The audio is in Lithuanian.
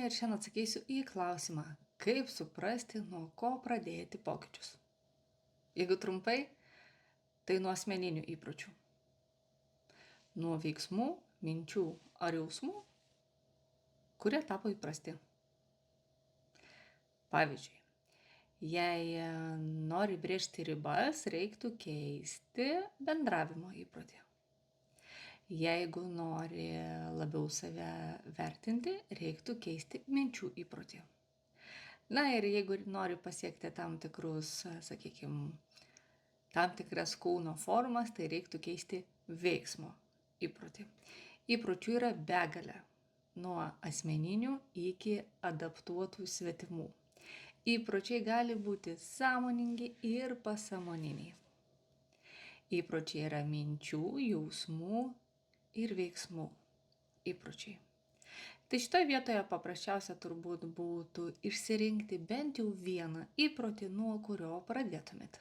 Ir šiandien atsakysiu į klausimą, kaip suprasti, nuo ko pradėti pokyčius. Jeigu trumpai, tai nuo asmeninių įpročių. Nuo veiksmų, minčių ar jausmų, kurie tapo įprasti. Pavyzdžiui, jei nori brėžti ribas, reiktų keisti bendravimo įprotį. Jeigu nori labiau save vertinti, reiktų keisti minčių įprotį. Na ir jeigu nori pasiekti tam tikrus, tam tikras kūno formas, tai reiktų keisti veiksmo įprotį. Įpročių yra begalė, nuo asmeninių iki adaptuotų svetimų. Įpročiai gali būti sąmoningi ir pasąmoniniai. Įpročiai yra minčių, jausmų ir veiksmų įpročiai. Tai šitoje vietoje paprasčiausia turbūt būtų išsirinkti bent jau vieną įprotį, nuo kurio pradėtumėt.